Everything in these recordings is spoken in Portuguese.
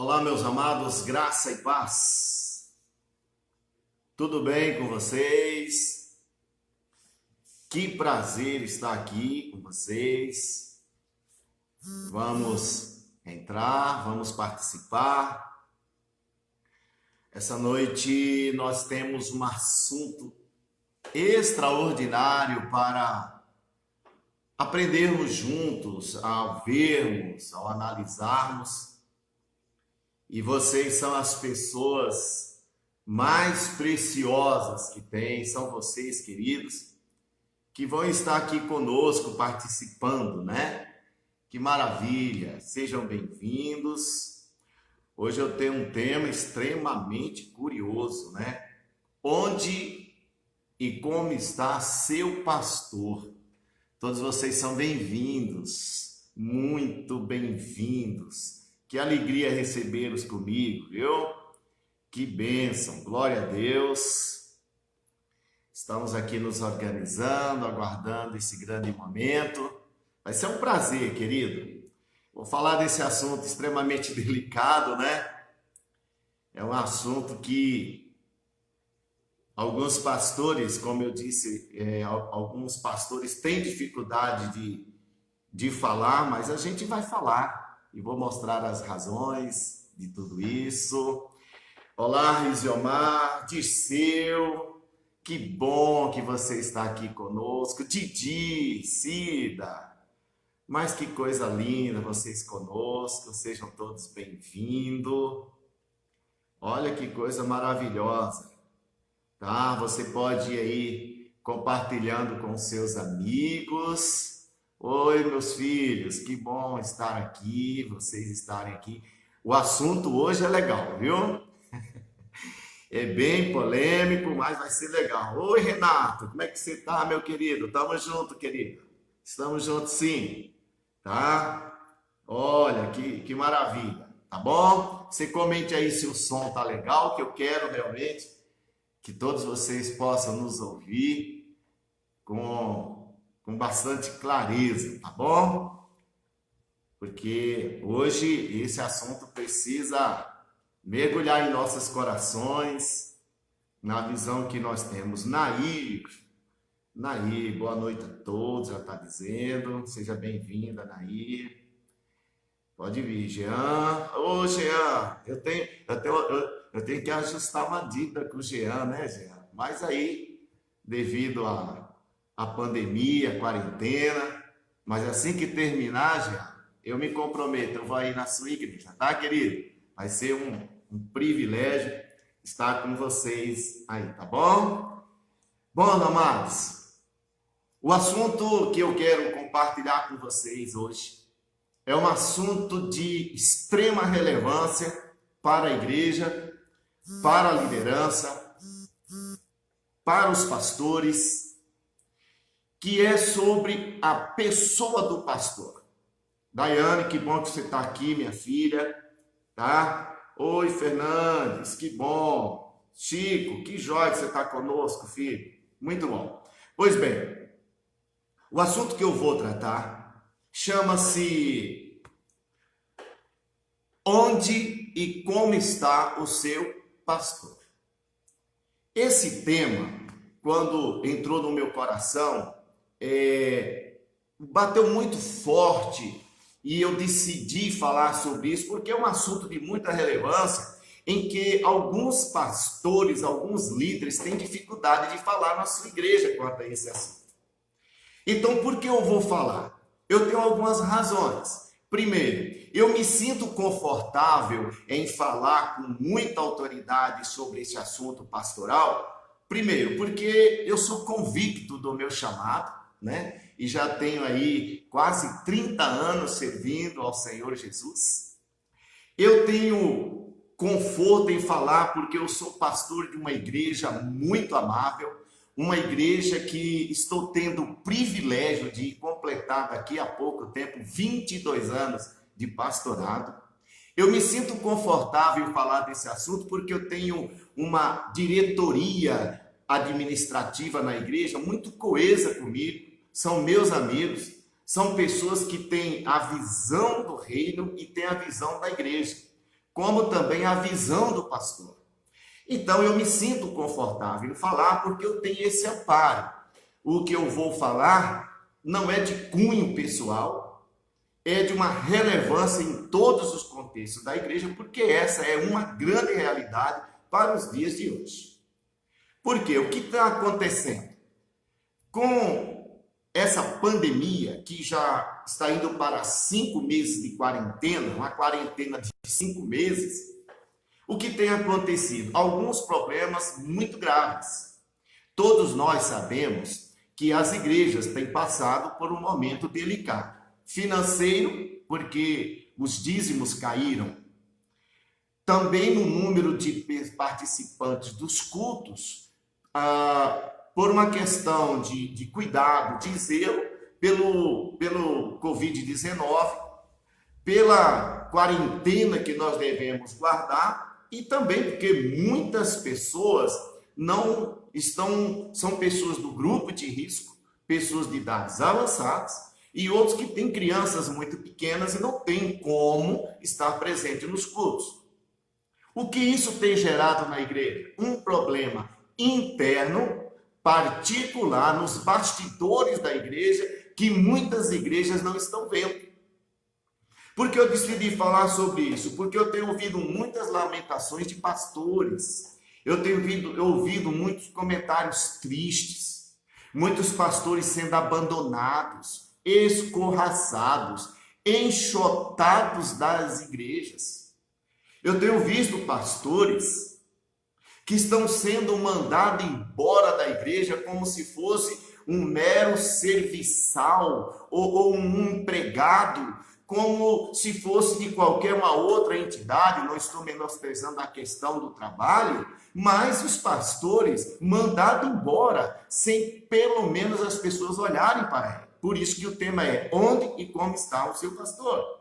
Olá, meus amados, graça e paz. Tudo bem com vocês? Que prazer estar aqui com vocês. Vamos entrar, vamos participar. Essa noite nós temos um assunto extraordinário para aprendermos juntos, ao vermos, ao analisarmos. E vocês são as pessoas mais preciosas que tem, são vocês, queridos, que vão estar aqui conosco participando, né? Que maravilha! Sejam bem-vindos. Hoje eu tenho um tema extremamente curioso, né? Onde e como está seu pastor? Todos vocês são bem-vindos, muito bem-vindos. Que alegria recebê-los comigo, viu? Que bênção, glória a Deus. Estamos aqui nos organizando, aguardando esse grande momento. Vai ser um prazer, querido. Vou falar desse assunto extremamente delicado, né? É um assunto que alguns pastores, como eu disse, alguns pastores têm dificuldade de falar, mas a gente vai falar. E vou mostrar as razões de tudo isso. Olá, Risiomar, Dirceu, que bom que você está aqui conosco. Didi, Cida, mas que coisa linda vocês conosco, sejam todos bem-vindos. Olha que coisa maravilhosa, tá? Você pode ir aí compartilhando com seus amigos. Oi, meus filhos, que bom estar aqui, vocês estarem aqui. O assunto hoje é legal, viu? É bem polêmico, mas vai ser legal. Oi, Renato, como é que você tá, meu querido? Tamo junto, querido. Estamos juntos, sim, tá? Olha, que maravilha, tá bom? Você comente aí se o som tá legal, que eu quero realmente que todos vocês possam nos ouvir com bastante clareza, tá bom? Porque hoje esse assunto precisa mergulhar em nossos corações, na visão que nós temos. Nair, boa noite a todos, já está dizendo. Seja bem-vinda, Nair. Pode vir, Jean. Ô, Jean, eu tenho que ajustar uma dívida com o Jean, né, Jean? Mas aí, devido a pandemia, a quarentena, mas assim que terminar, já, eu me comprometo, eu vou aí na sua igreja, tá, querido? Vai ser um privilégio estar com vocês aí, tá bom? Bom, amados, o assunto que eu quero compartilhar com vocês hoje é um assunto de extrema relevância para a igreja, para a liderança, para os pastores, que é sobre a pessoa do pastor. Daiane, que bom que você está aqui, minha filha, tá? Oi, Fernandes, que bom. Chico, que jóia que você está conosco, filho. Muito bom. Pois bem, o assunto que eu vou tratar chama-se Onde e como está o seu pastor? Esse tema, quando entrou no meu coração, bateu muito forte e eu decidi falar sobre isso porque é um assunto de muita relevância em que alguns pastores, alguns líderes têm dificuldade de falar na sua igreja quanto a esse assunto. Então, por que eu vou falar? Eu tenho algumas razões. Primeiro, eu me sinto confortável em falar com muita autoridade sobre esse assunto pastoral. Primeiro, porque eu sou convicto do meu chamado, né? E já tenho aí quase 30 anos servindo ao Senhor Jesus. Eu tenho conforto em falar porque eu sou pastor de uma igreja muito amável, uma igreja que estou tendo o privilégio de completar daqui a pouco tempo 22 anos de pastorado. Eu me sinto confortável em falar desse assunto porque eu tenho uma diretoria administrativa na igreja muito coesa comigo, são meus amigos, são pessoas que têm a visão do reino e têm a visão da igreja. como também a visão do pastor. Então eu me sinto confortável em falar porque eu tenho esse amparo. O que eu vou falar não é de cunho pessoal, é de uma relevância em todos os contextos da igreja, porque essa é uma grande realidade para os dias de hoje. Porque o que está acontecendo? Com essa pandemia, que já está indo para 5 meses de quarentena, uma quarentena de 5 meses, o que tem acontecido? Alguns problemas muito graves. Todos nós sabemos que as igrejas têm passado por um momento delicado. Financeiro, porque os dízimos caíram. Também no número de participantes dos cultos, por uma questão de cuidado, de zelo, pelo Covid-19, pela quarentena que nós devemos guardar e também porque muitas pessoas não estão, são pessoas do grupo de risco, pessoas de idades avançadas e outros que têm crianças muito pequenas e não têm como estar presente nos cultos. O que isso tem gerado na igreja? Um problema interno, particular, nos bastidores da igreja, que muitas igrejas não estão vendo. Por que eu decidi falar sobre isso? Porque eu tenho ouvido muitas lamentações de pastores. Eu tenho ouvido muitos comentários tristes. Muitos pastores sendo abandonados, escorraçados, enxotados das igrejas. Eu tenho visto pastores que estão sendo mandados embora da igreja como se fosse um mero serviçal ou um empregado, como se fosse de qualquer uma outra entidade. Não estou menosprezando a questão do trabalho, mas os pastores mandados embora, sem pelo menos as pessoas olharem para ele. Por isso que o tema é: onde e como está o seu pastor?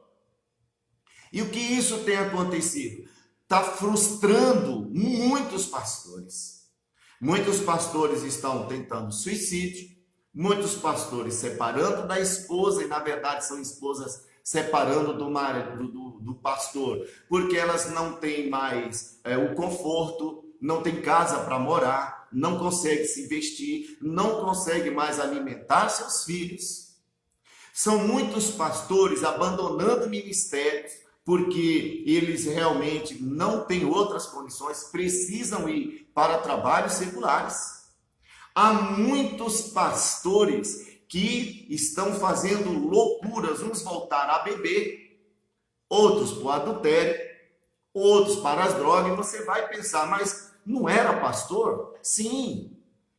E o que isso tem acontecido? Está frustrando muitos pastores. Muitos pastores estão tentando suicídio, muitos pastores separando da esposa, e na verdade são esposas separando do pastor, porque elas não têm mais o conforto, não tem casa para morar, não conseguem se vestir, não conseguem mais alimentar seus filhos. São muitos pastores abandonando ministérios, porque eles realmente não têm outras condições, precisam ir para trabalhos seculares. Há muitos pastores que estão fazendo loucuras, uns voltaram a beber, outros para o adultério, outros para as drogas, e você vai pensar, mas não era pastor? Sim,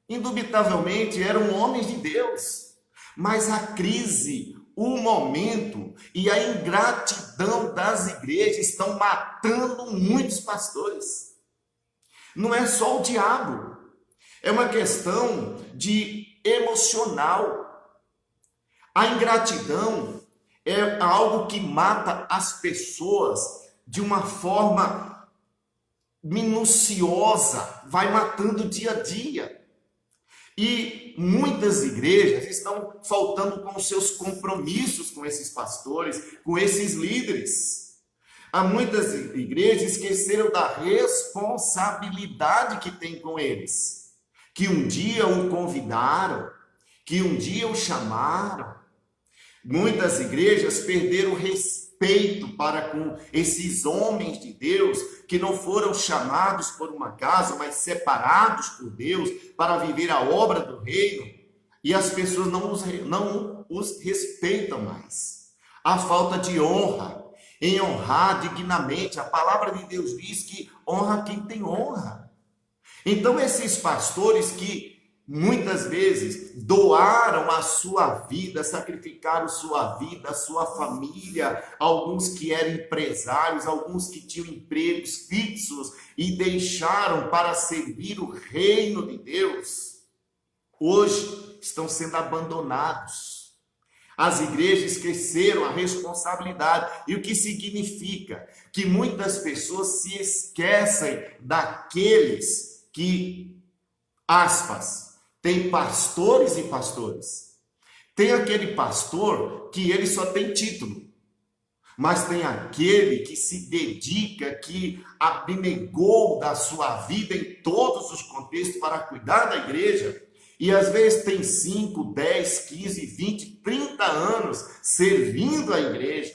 indubitavelmente eram homens de Deus, mas a crise, o momento e a ingratidão das igrejas estão matando muitos pastores. Não é só o diabo, é uma questão de emocional. A ingratidão é algo que mata as pessoas de uma forma minuciosa, vai matando dia a dia. E muitas igrejas estão faltando com os seus compromissos com esses pastores, com esses líderes. Há muitas igrejas que esqueceram da responsabilidade que tem com eles, que um dia o convidaram, que um dia o chamaram. Muitas igrejas perderam o respeito para com esses homens de Deus que não foram chamados por uma casa, mas separados por Deus para viver a obra do reino, e as pessoas não os respeitam mais. A falta de honra, em honrar dignamente. A palavra de Deus diz que honra quem tem honra. Então esses pastores que muitas vezes doaram a sua vida, sacrificaram sua vida, a sua família, alguns que eram empresários, alguns que tinham empregos fixos e deixaram para servir o reino de Deus, hoje estão sendo abandonados. As igrejas esqueceram a responsabilidade. E o que significa? Que muitas pessoas se esquecem daqueles que, aspas, tem pastores e pastores. Tem aquele pastor que ele só tem título. mas tem aquele que se dedica, que abnegou da sua vida em todos os contextos para cuidar da igreja, e às vezes tem 5, 10, 15, 20, 30 anos servindo a igreja,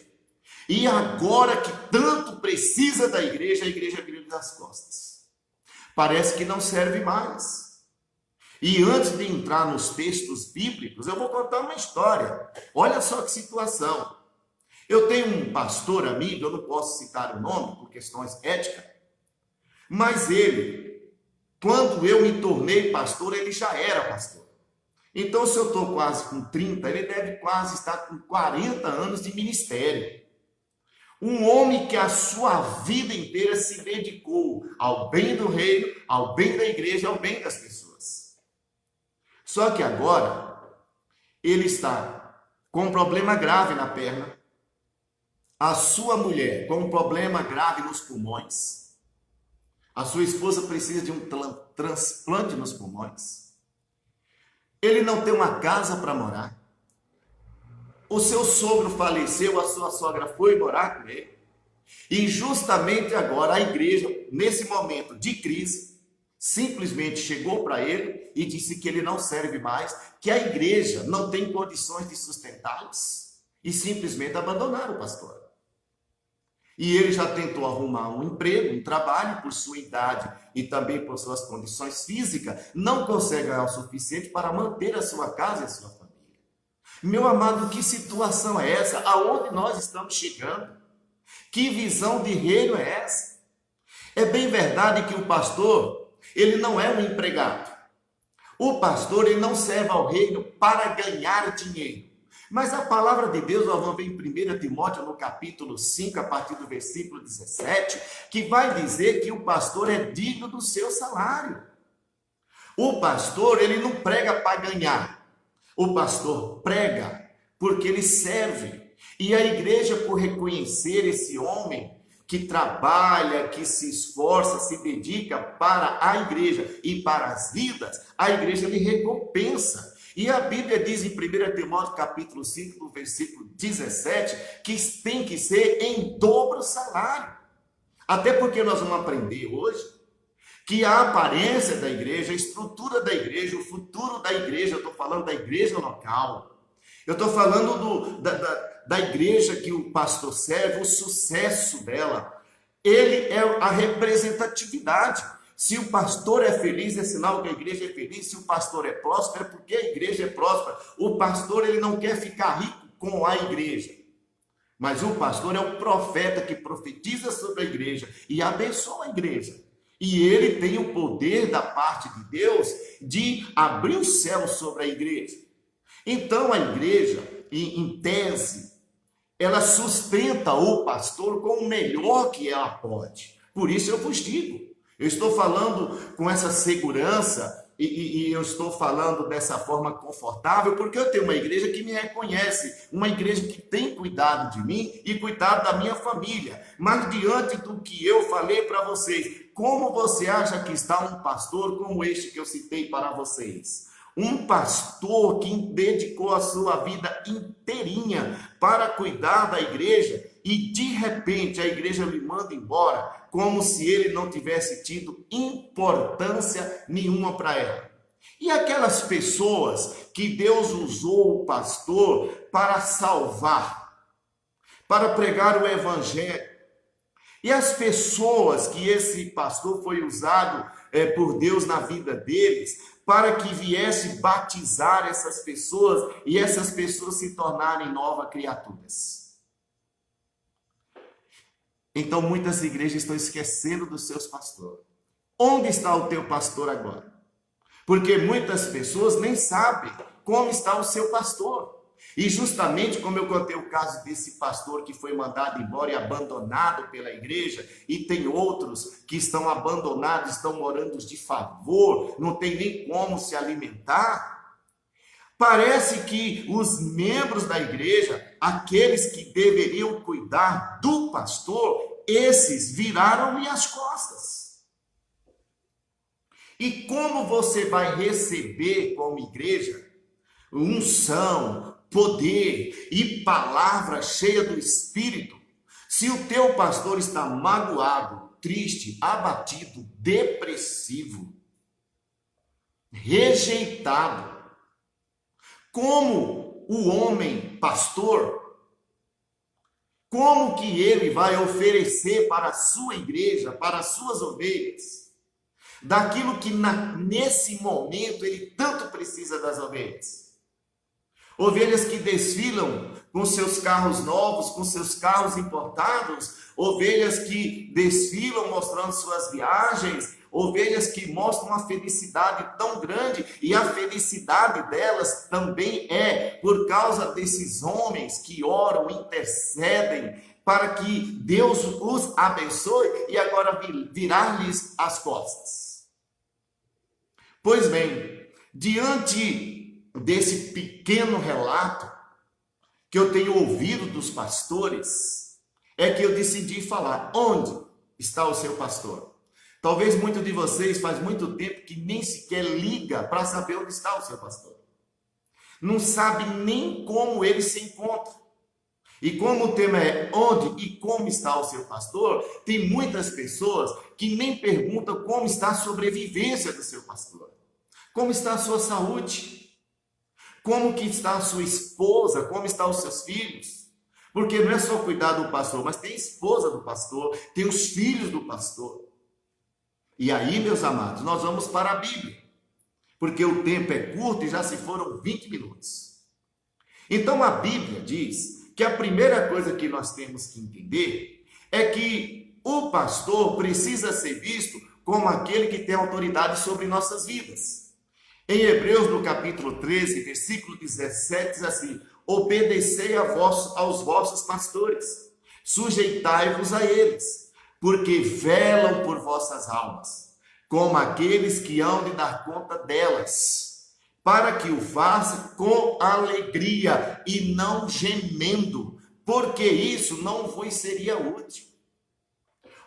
e agora que tanto precisa da igreja, a igreja vira das costas. Parece que não serve mais. E antes de entrar nos textos bíblicos, eu vou contar uma história. Olha só que situação. Eu tenho um pastor amigo, eu não posso citar o nome por questões éticas, mas ele, quando eu me tornei pastor, ele já era pastor. Então, se eu estou quase com 30, ele deve quase estar com 40 anos de ministério. Um homem que a sua vida inteira se dedicou ao bem do reino, ao bem da igreja, ao bem das pessoas. Só que agora, ele está com um problema grave na perna, a sua mulher com um problema grave nos pulmões, a sua esposa precisa de um transplante nos pulmões, ele não tem uma casa para morar, o seu sogro faleceu, a sua sogra foi morar com ele, e justamente agora a igreja, nesse momento de crise, simplesmente chegou para ele e disse que ele não serve mais, que a igreja não tem condições de sustentá-los, e simplesmente abandonaram o pastor. E ele já tentou arrumar um emprego, um trabalho, por sua idade e também por suas condições físicas, não consegue ganhar o suficiente para manter a sua casa e a sua família. Meu amado, que situação é essa? Aonde nós estamos chegando? Que visão de reino é essa? É bem verdade que o pastor, ele não é um empregado. O pastor, ele não serve ao reino para ganhar dinheiro. Mas a palavra de Deus, nós vamos ver em 1 Timóteo, no capítulo 5, a partir do versículo 17, que vai dizer que o pastor é digno do seu salário. O pastor, ele não prega para ganhar. O pastor prega porque ele serve. E a igreja, por reconhecer esse homem que trabalha, que se esforça, se dedica para a igreja e para as vidas, a igreja lhe recompensa. E a Bíblia diz em 1 Timóteo capítulo 5, no versículo 17, que tem que ser em dobro salário. Até porque nós vamos aprender hoje que a aparência da igreja, a estrutura da igreja, o futuro da igreja, eu estou falando da igreja local, eu estou falando da igreja que o pastor serve, o sucesso dela, ele é a representatividade. Se o pastor é feliz, é sinal que a igreja é feliz. Se o pastor é próspero, é porque a igreja é próspera. O pastor, ele não quer ficar rico com a igreja. Mas o pastor é o profeta que profetiza sobre a igreja e abençoa a igreja. E ele tem o poder da parte de Deus de abrir o céu sobre a igreja. Então a igreja, em tese, ela sustenta o pastor com o melhor que ela pode. Por isso eu vos digo, eu estou falando com essa segurança e eu estou falando dessa forma confortável porque eu tenho uma igreja que me reconhece, uma igreja que tem cuidado de mim e cuidado da minha família. Mas diante do que eu falei para vocês, como você acha que está um pastor como este que eu citei para vocês? Um pastor que dedicou a sua vida inteirinha para cuidar da igreja e de repente a igreja lhe manda embora, como se ele não tivesse tido importância nenhuma para ela. E aquelas pessoas que Deus usou o pastor para salvar, para pregar o evangelho, e as pessoas que esse pastor foi usado por Deus na vida deles, para que viesse batizar essas pessoas e essas pessoas se tornarem novas criaturas. Então muitas igrejas estão esquecendo dos seus pastores. Onde está o teu pastor agora? Porque muitas pessoas nem sabem como está o seu pastor. E justamente como eu contei o caso desse pastor que foi mandado embora e abandonado pela igreja, e tem outros que estão abandonados, estão morando de favor, não tem nem como se alimentar. Parece que os membros da igreja, aqueles que deveriam cuidar do pastor, esses viraram-lhe as costas. E como você vai receber como igreja unção, poder e palavra cheia do Espírito, Se o teu pastor está magoado, triste, abatido, depressivo, rejeitado, como o homem pastor, como que ele vai oferecer para a sua igreja, para as suas ovelhas, daquilo que nesse momento ele tanto precisa das ovelhas? Ovelhas que desfilam com seus carros novos, com seus carros importados, ovelhas que desfilam mostrando suas viagens, ovelhas que mostram uma felicidade tão grande, e a felicidade delas também é por causa desses homens que oram, intercedem, para que Deus os abençoe e agora virar-lhes as costas. Pois bem, diante desse pequeno relato que eu tenho ouvido dos pastores, é que eu decidi falar: onde está o seu pastor? Talvez muitos de vocês faz muito tempo que nem sequer liga para saber onde está o seu pastor. Não sabe nem como ele se encontra. E como o tema é onde e como está o seu pastor, tem muitas pessoas que nem perguntam como está a sobrevivência do seu pastor. Como está a sua saúde? Como que está a sua esposa? Como estão os seus filhos? Porque não é só cuidar do pastor, mas tem a esposa do pastor, tem os filhos do pastor. E aí, meus amados, nós vamos para a Bíblia, porque o tempo é curto e já se foram 20 minutos. Então a Bíblia diz que a primeira coisa que nós temos que entender é que o pastor precisa ser visto como aquele que tem autoridade sobre nossas vidas. Em Hebreus, no capítulo 13, versículo 17, diz assim: obedecei aos vossos pastores, sujeitai-vos a eles, porque velam por vossas almas, como aqueles que hão de dar conta delas, para que o façam com alegria e não gemendo, porque isso não vos seria útil.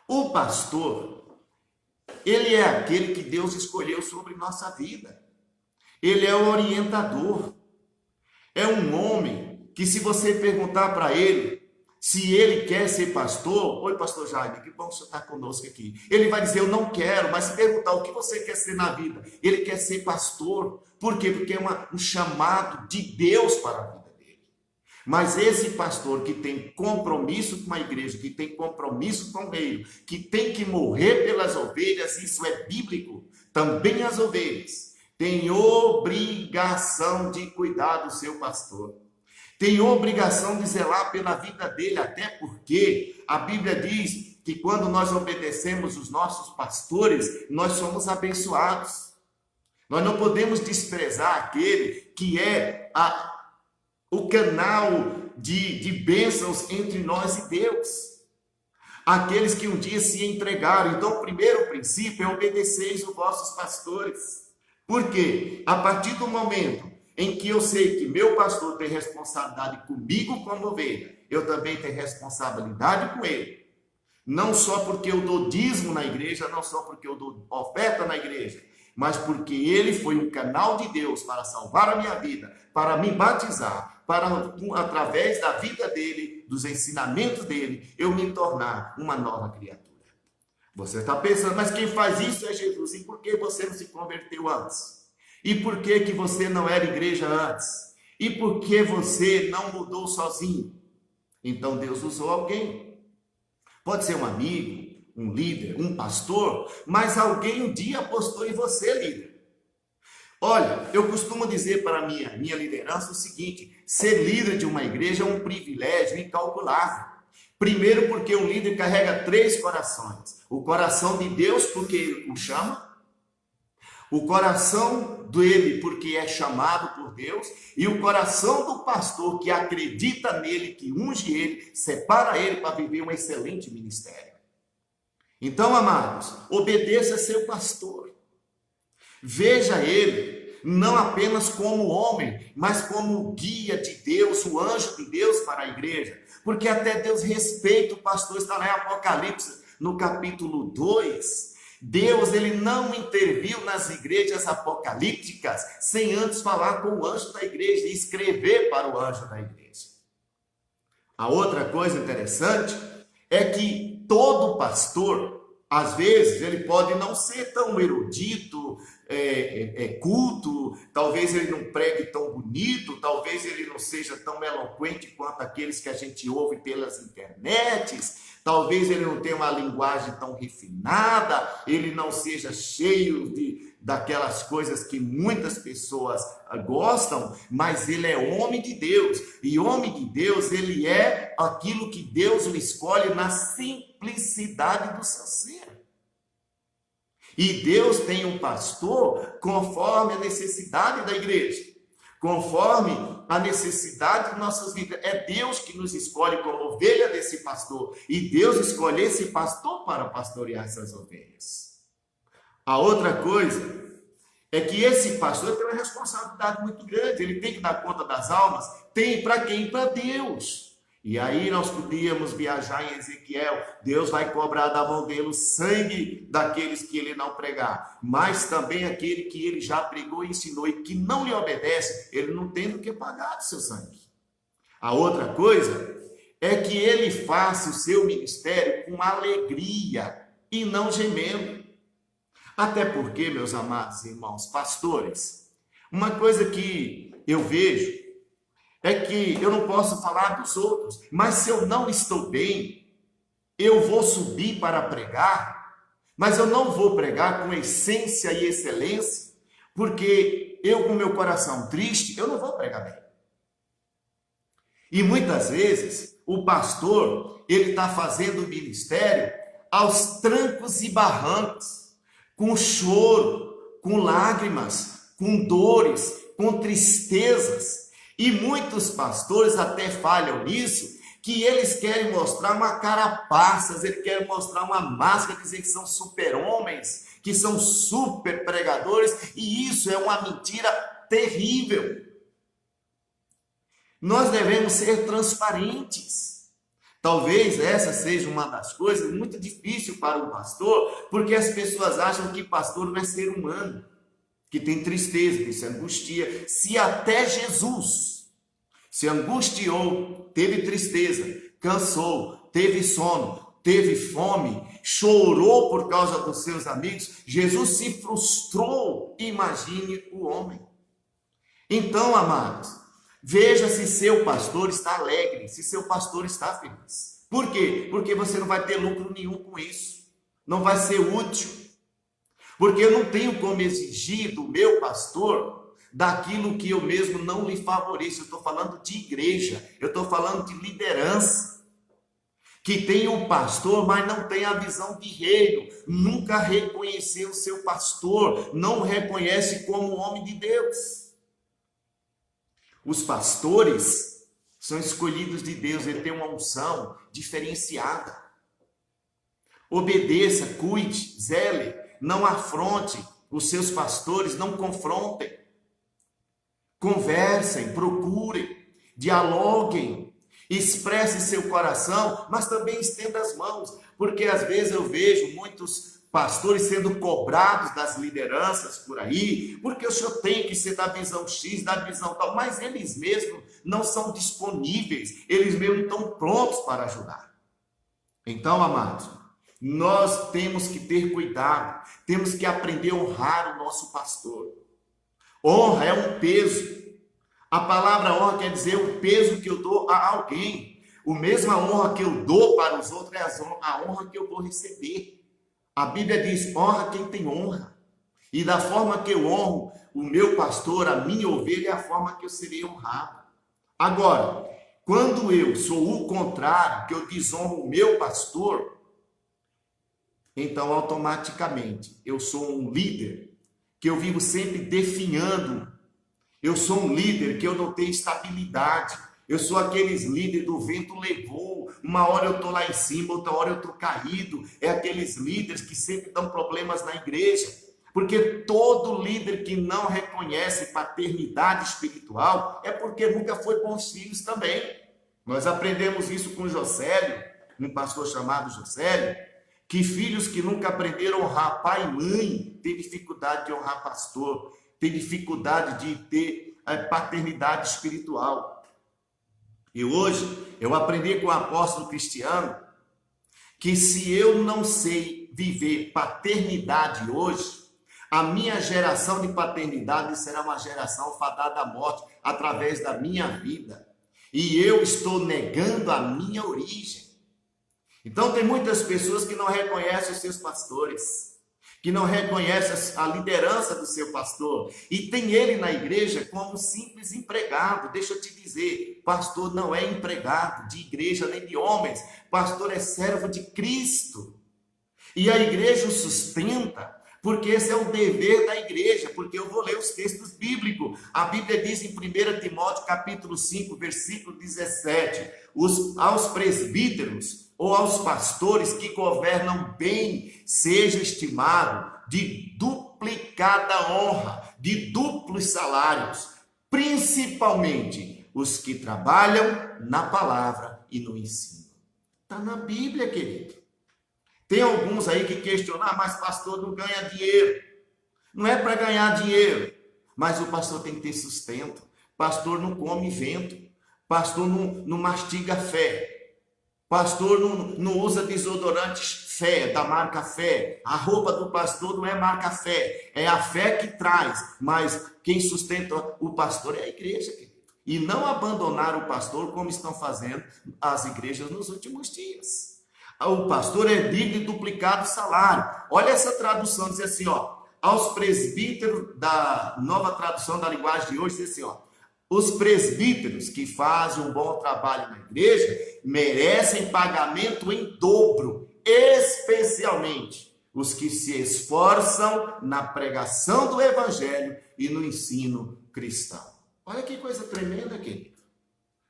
O pastor, ele é aquele que Deus escolheu sobre nossa vida. Ele é o orientador. É um homem que, se você perguntar para ele se ele quer ser pastor: oi, pastor Jaime, que bom você estar conosco aqui. Ele vai dizer: eu não quero. Mas se perguntar o que você quer ser na vida, ele quer ser pastor. Por quê? Porque é um chamado de Deus para a vida dele. Mas esse pastor que tem compromisso com a igreja, que tem compromisso com o reino, que tem que morrer pelas ovelhas, isso é bíblico. Também as ovelhas têm obrigação de cuidar do seu pastor. Tem obrigação de zelar pela vida dele, até porque a Bíblia diz que quando nós obedecemos os nossos pastores, nós somos abençoados. Nós não podemos desprezar aquele que é o canal de bênçãos entre nós e Deus. Aqueles que um dia se entregaram. Então, o primeiro princípio é obedeceis os vossos pastores. Por quê? A partir do momento em que eu sei que meu pastor tem responsabilidade comigo como ovelha, eu também tenho responsabilidade com ele. Não só porque eu dou dízimo na igreja, não só porque eu dou oferta na igreja, mas porque ele foi um canal de Deus para salvar a minha vida, para me batizar, para, através da vida dele, dos ensinamentos dele, eu me tornar uma nova criatura. Você está pensando: mas quem faz isso é Jesus. E por que você não se converteu antes? E por que que você não era igreja antes? E por que você não mudou sozinho? Então Deus usou alguém. Pode ser um amigo, um líder, um pastor, mas alguém um dia apostou em você, líder. Olha, eu costumo dizer para a minha liderança o seguinte: ser líder de uma igreja é um privilégio incalculável. Primeiro, porque um líder carrega 3 corações. O coração de Deus, porque ele o chama. O coração dele, porque é chamado por Deus. E o coração do pastor, que acredita nele, que unge ele, separa ele para viver um excelente ministério. Então, amados, obedeça a seu pastor. Veja ele não apenas como homem, mas como guia de Deus, o anjo de Deus para a igreja. Porque até Deus respeita o pastor. Está lá em Apocalipse, no capítulo 2. Deus, ele não interviu nas igrejas apocalípticas sem antes falar com o anjo da igreja e escrever para o anjo da igreja. A outra coisa interessante é que todo pastor, às vezes, ele pode não ser tão erudito, culto, talvez ele não pregue tão bonito, talvez ele não seja tão eloquente quanto aqueles que a gente ouve pelas internets, talvez ele não tenha uma linguagem tão refinada, ele não seja cheio daquelas coisas que muitas pessoas gostam, mas ele é homem de Deus, e homem de Deus, ele é aquilo que Deus o escolhe na simplicidade do seu ser. E Deus tem um pastor conforme a necessidade da igreja, conforme a necessidade de nossas vidas. É Deus que nos escolhe como ovelha desse pastor, e Deus escolhe esse pastor para pastorear essas ovelhas. A outra coisa é que esse pastor tem uma responsabilidade muito grande, ele tem que dar conta das almas. Tem para quem? Para Deus. E aí nós podíamos viajar em Ezequiel, Deus vai cobrar da mão dele o sangue daqueles que ele não pregar, mas também aquele que ele já pregou e ensinou e que não lhe obedece, ele não tem do que pagar do seu sangue. A outra coisa é que ele faça o seu ministério com alegria e não gemendo. Até porque, meus amados irmãos pastores, uma coisa que eu vejo é que eu não posso falar dos outros, mas se eu não estou bem, eu vou subir para pregar, mas eu não vou pregar com essência e excelência, porque eu com meu coração triste, eu não vou pregar bem. E muitas vezes, o pastor, ele está fazendo o ministério aos trancos e barrancos, com choro, com lágrimas, com dores, com tristezas. E muitos pastores até falham nisso, que eles querem mostrar uma carapaça, eles querem mostrar uma máscara, dizer que são super-homens, que são super pregadores, e isso é uma mentira terrível. Nós devemos ser transparentes. Talvez essa seja uma das coisas muito difícil para o pastor, porque as pessoas acham que pastor não é ser humano, que tem tristeza, que se angustia. Se até Jesus se angustiou, teve tristeza, cansou, teve sono, teve fome, chorou por causa dos seus amigos, Jesus se frustrou, imagine o homem. Então, amados, veja se seu pastor está alegre, se seu pastor está feliz. Por quê? Porque você não vai ter lucro nenhum com isso, não vai ser útil. Porque eu não tenho como exigir do meu pastor daquilo que eu mesmo não lhe favoreço. Eu estou falando de igreja, eu estou falando de liderança, que tem um pastor, mas não tem a visão de reino, nunca reconheceu o seu pastor, não reconhece como homem de Deus. Os pastores são escolhidos de Deus, ele tem uma unção diferenciada. Obedeça, cuide, zele, não afronte os seus pastores, não confrontem. Conversem, procurem, dialoguem, expresse seu coração, mas também estenda as mãos, porque às vezes eu vejo muitos pastores sendo cobrados das lideranças por aí, porque o senhor tem que ser da visão X, da visão tal, mas eles mesmos não são disponíveis, eles mesmos estão prontos para ajudar. Então, amados, nós temos que ter cuidado, temos que aprender a honrar o nosso pastor. Honra é um peso. A palavra honra quer dizer o peso que eu dou a alguém. A mesma honra que eu dou para os outros é a honra que eu vou receber. A Bíblia diz, honra quem tem honra. E da forma que eu honro o meu pastor, a minha ovelha, é a forma que eu serei honrado. Agora, quando eu sou o contrário, que eu desonro o meu pastor, então automaticamente eu sou um líder que eu vivo sempre definhando. Eu sou um líder que eu não tenho estabilidade. Eu sou aqueles líderes do vento levou. Uma hora eu estou lá em cima, outra hora eu estou caído. É aqueles líderes que sempre dão problemas na igreja. Porque todo líder que não reconhece paternidade espiritual é porque nunca foi bons filhos também. Nós aprendemos isso com Josélio, um pastor chamado Josélio, que filhos que nunca aprenderam a honrar pai e mãe têm dificuldade de honrar pastor, têm dificuldade de ter paternidade espiritual. E hoje eu aprendi com o apóstolo Cristiano que se eu não sei viver paternidade hoje, a minha geração de paternidade será uma geração fadada à morte através da minha vida. E eu estou negando a minha origem. Então tem muitas pessoas que não reconhecem os seus pastores, que não reconhecem a liderança do seu pastor, e tem ele na igreja como simples empregado. Deixa eu te dizer, pastor não é empregado de igreja nem de homens, pastor é servo de Cristo, e a igreja o sustenta, porque esse é o dever da igreja. Porque eu vou ler os textos bíblicos. A Bíblia diz em 1 Timóteo capítulo 5, versículo 17, aos presbíteros ou aos pastores que governam bem, seja estimado de duplicada honra, de duplos salários, principalmente os que trabalham na palavra e no ensino. Está na Bíblia, querido. Tem alguns aí que questionam, mas pastor não ganha dinheiro. Não é para ganhar dinheiro, mas o pastor tem que ter sustento. Pastor não come vento, pastor não mastiga fé. Pastor não usa desodorante Fé, da marca Fé. A roupa do pastor não é marca Fé, é a fé que traz. Mas quem sustenta o pastor é a igreja, querido. E não abandonar o pastor como estão fazendo as igrejas nos últimos dias. O pastor é digno de duplicado salário. Olha essa tradução, diz assim, aos presbíteros, da nova tradução da linguagem de hoje, diz assim, os presbíteros que fazem um bom trabalho na igreja merecem pagamento em dobro, especialmente os que se esforçam na pregação do evangelho e no ensino cristão. Olha que coisa tremenda, querido.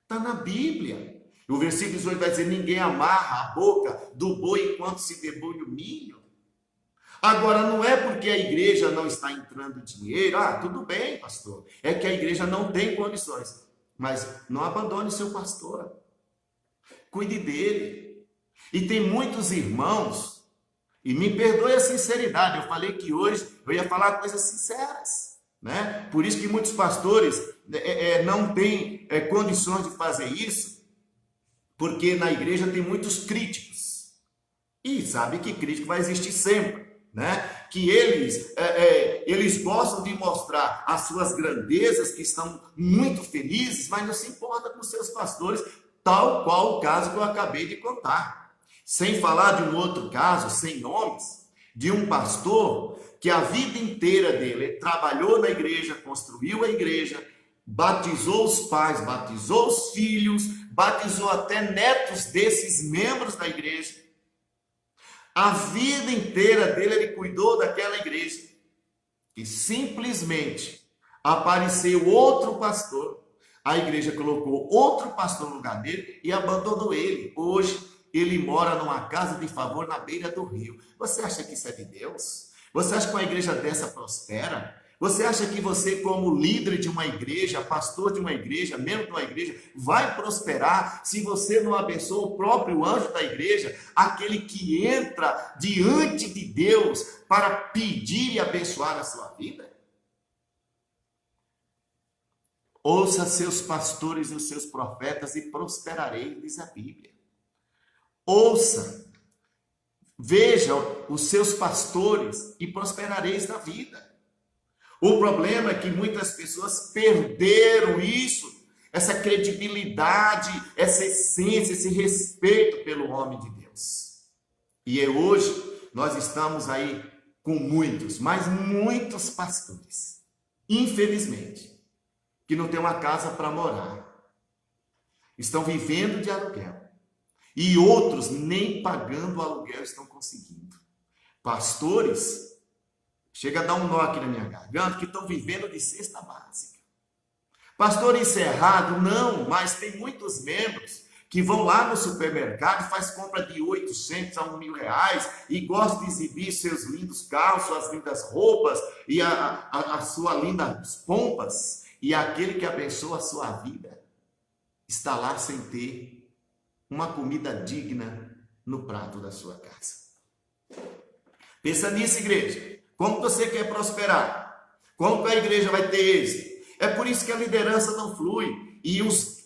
Está na Bíblia. O versículo 18 vai dizer, ninguém amarra a boca do boi enquanto se debulha o milho. Agora, não é porque a igreja não está entrando dinheiro, tudo bem, pastor, é que a igreja não tem condições, mas não abandone seu pastor, cuide dele. E tem muitos irmãos, e me perdoe a sinceridade, eu falei que hoje eu ia falar coisas sinceras, né? Por isso que muitos pastores não têm condições de fazer isso, porque na igreja tem muitos críticos, e sabe que crítico vai existir sempre. Né? Que eles gostam de mostrar as suas grandezas, que estão muito felizes, mas não se importa com seus pastores, tal qual o caso que eu acabei de contar. Sem falar de um outro caso, sem nomes, de um pastor que a vida inteira dele trabalhou na igreja, construiu a igreja, batizou os pais, batizou os filhos, batizou até netos desses membros da igreja. A vida inteira dele, ele cuidou daquela igreja. E simplesmente apareceu outro pastor. A igreja colocou outro pastor no lugar dele e abandonou ele. Hoje, ele mora numa casa de favor na beira do rio. Você acha que isso é de Deus? Você acha que uma igreja dessa prospera? Você acha que você, como líder de uma igreja, pastor de uma igreja, membro de uma igreja, vai prosperar se você não abençoa o próprio anjo da igreja, aquele que entra diante de Deus para pedir e abençoar a sua vida? Ouça seus pastores e os seus profetas e prosperareis, diz a Bíblia. Ouça, veja os seus pastores e prosperareis na vida. O problema é que muitas pessoas perderam isso, essa credibilidade, essa essência, esse respeito pelo homem de Deus. E hoje nós estamos aí com muitos, mas muitos pastores, infelizmente, que não têm uma casa para morar, estão vivendo de aluguel, e outros nem pagando o aluguel estão conseguindo. Pastores, chega a dar um nó aqui na minha garganta, que estão vivendo de cesta básica. Pastor, isso é errado? Não, mas tem muitos membros que vão lá no supermercado e faz compra de 800 a 1.000 reais e gostam de exibir seus lindos carros, suas lindas roupas e a sua lindas pompas, e aquele que abençoa a sua vida está lá sem ter uma comida digna no prato da sua casa. Pensa nisso, igreja. Como você quer prosperar? Como a igreja vai ter êxito? É por isso que a liderança não flui.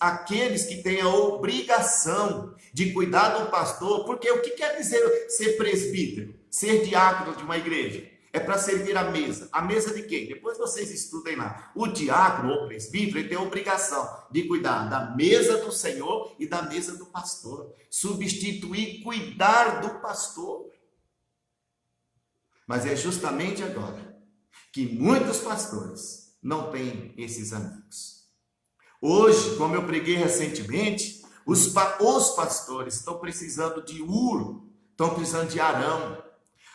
aqueles que têm a obrigação de cuidar do pastor, porque o que quer dizer ser presbítero? Ser diácono de uma igreja? É para servir a mesa. A mesa de quem? Depois vocês estudem lá. O diácono ou presbítero, ele tem a obrigação de cuidar da mesa do Senhor e da mesa do pastor. Substituir, cuidar do pastor. Mas é justamente agora que muitos pastores não têm esses amigos. Hoje, como eu preguei recentemente, os pastores estão precisando de Ur, estão precisando de Arão.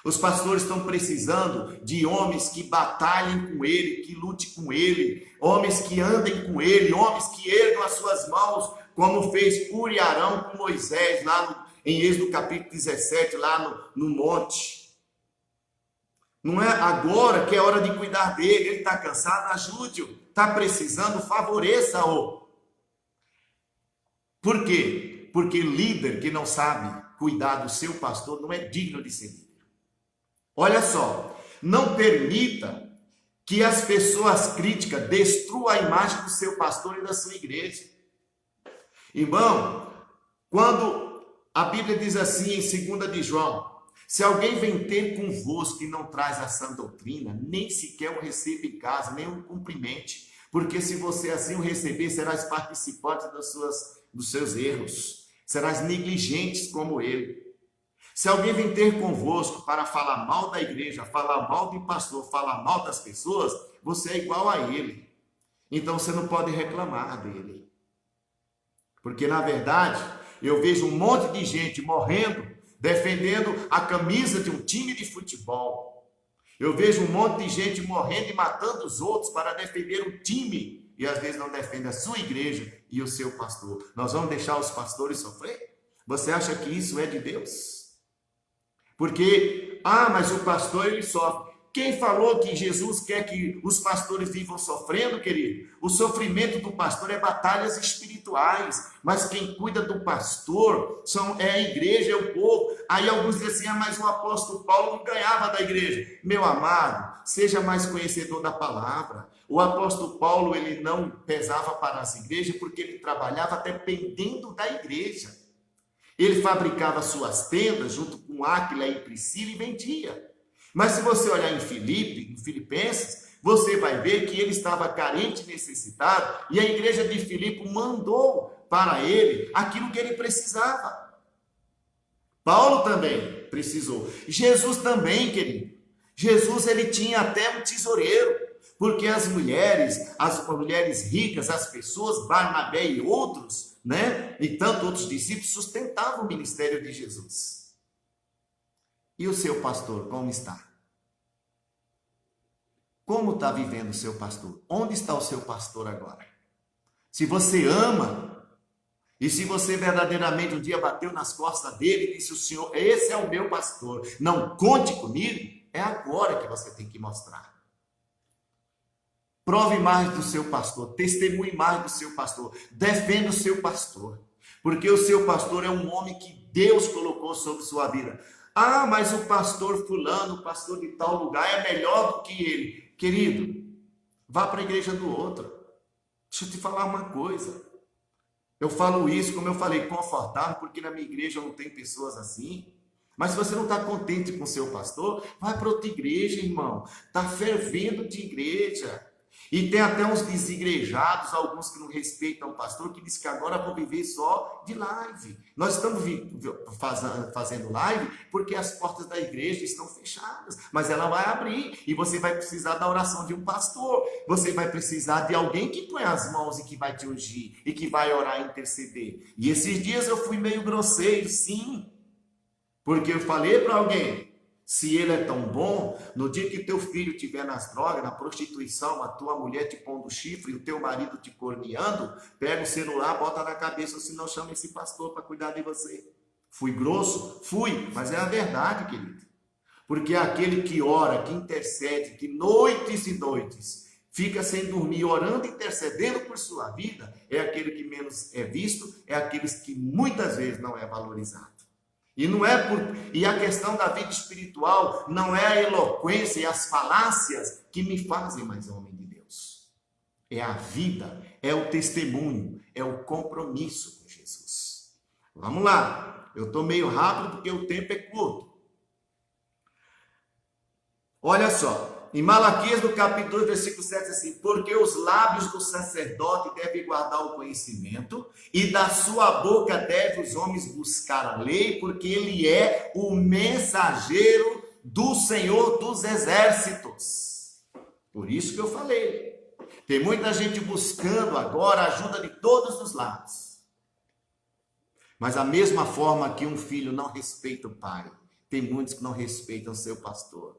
Os pastores estão precisando de homens que batalhem com ele, que lutem com ele, homens que andem com ele, homens que ergam as suas mãos, como fez Ur e Arão com Moisés, lá em Êxodo capítulo 17, lá no monte. Não é agora que é hora de cuidar dele, ele está cansado, ajude-o, está precisando, favoreça-o. Por quê? Porque líder que não sabe cuidar do seu pastor não é digno de ser líder. Olha só, não permita que as pessoas críticas destruam a imagem do seu pastor e da sua igreja. Irmão, quando a Bíblia diz assim em 2 de João, se alguém vem ter convosco e não traz a sã doutrina, nem sequer o receba em casa, nem o cumprimente, porque se você assim o receber, serás participante dos seus erros, serás negligentes como ele. Se alguém vem ter convosco para falar mal da igreja, falar mal do pastor, falar mal das pessoas, você é igual a ele. Então você não pode reclamar dele. Porque na verdade, eu vejo um monte de gente morrendo, defendendo a camisa de um time de futebol. Eu vejo um monte de gente morrendo e matando os outros para defender o time. E às vezes não defende a sua igreja e o seu pastor. Nós vamos deixar os pastores sofrer? Você acha que isso é de Deus? Porque, mas o pastor ele sofre. Quem falou que Jesus quer que os pastores vivam sofrendo, querido? O sofrimento do pastor é batalhas espirituais, mas quem cuida do pastor é a igreja, é o povo. Aí alguns dizem assim, mas o apóstolo Paulo não ganhava da igreja. Meu amado, seja mais conhecedor da palavra. O apóstolo Paulo, ele não pesava para as igrejas, porque ele trabalhava dependendo da igreja. Ele fabricava suas tendas junto com Áquila e Priscila e vendia. Mas se você olhar em Filipenses, você vai ver que ele estava carente e necessitado, e a igreja de Filipe mandou para ele aquilo que ele precisava. Paulo também precisou. Jesus também, querido. Jesus, ele tinha até um tesoureiro, porque as mulheres ricas, as pessoas, Barnabé e outros, e tantos outros discípulos sustentavam o ministério de Jesus. E o seu pastor, como está? Como está vivendo o seu pastor? Onde está o seu pastor agora? Se você ama, e se você verdadeiramente um dia bateu nas costas dele e disse, o Senhor, esse é o meu pastor, não conte comigo, é agora que você tem que mostrar. Prove mais do seu pastor, testemunhe mais do seu pastor, defenda o seu pastor, porque o seu pastor é um homem que Deus colocou sobre sua vida. Mas o pastor fulano, o pastor de tal lugar é melhor do que ele. Querido, vá para a igreja do outro. Deixa eu te falar uma coisa. Eu falo isso, como eu falei, confortável, porque na minha igreja não tem pessoas assim. Mas se você não está contente com o seu pastor, vai para outra igreja, irmão. Está fervendo de igreja. E tem até uns desigrejados, alguns que não respeitam o pastor, que dizem que agora vou viver só de live. Nós estamos fazendo live porque as portas da igreja estão fechadas, mas ela vai abrir e você vai precisar da oração de um pastor. Você vai precisar de alguém que põe as mãos e que vai te ungir e que vai orar e interceder. E esses dias eu fui meio grosseiro, sim, porque eu falei para alguém, se ele é tão bom, no dia que teu filho estiver nas drogas, na prostituição, a tua mulher te pondo chifre e o teu marido te corneando, pega o celular, bota na cabeça, ou senão chama esse pastor para cuidar de você. Fui grosso? Fui, mas é a verdade, querido. Porque aquele que ora, que intercede, que noites e noites fica sem dormir, orando e intercedendo por sua vida, é aquele que menos é visto, é aquele que muitas vezes não é valorizado. E a questão da vida espiritual não é a eloquência e as falácias que me fazem mais homem de Deus. é a vida, é o testemunho, é o compromisso com Jesus. Vamos lá, eu estou meio rápido porque o tempo é curto. Olha só, em Malaquias, no capítulo 2, versículo 7, assim: porque os lábios do sacerdote devem guardar o conhecimento, e da sua boca devem os homens buscar a lei, porque ele é o mensageiro do Senhor dos exércitos. Por isso que eu falei, tem muita gente buscando agora a ajuda de todos os lados. Mas a mesma forma que um filho não respeita o pai, tem muitos que não respeitam o seu pastor.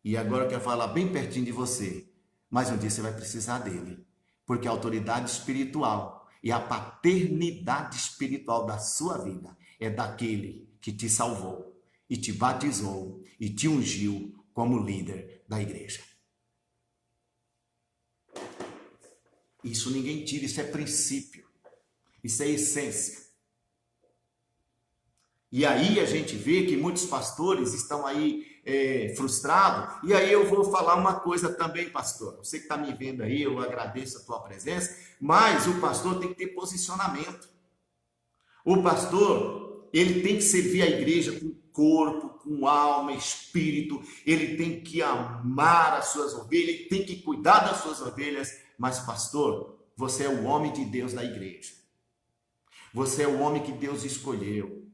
E agora eu quero falar bem pertinho de você, mas um dia você vai precisar dele, porque a autoridade espiritual e a paternidade espiritual da sua vida é daquele que te salvou e te batizou e te ungiu como líder da igreja. Isso ninguém tira, isso é princípio, isso é essência. E aí a gente vê que muitos pastores estão aí frustrados. E aí eu vou falar uma coisa também, pastor. Você que está me vendo aí, eu agradeço a tua presença, mas o pastor tem que ter posicionamento. O pastor, ele tem que servir a igreja com corpo, com alma, espírito. Ele tem que amar as suas ovelhas, ele tem que cuidar das suas ovelhas. Mas, pastor, você é o homem de Deus da igreja. Você é o homem que Deus escolheu.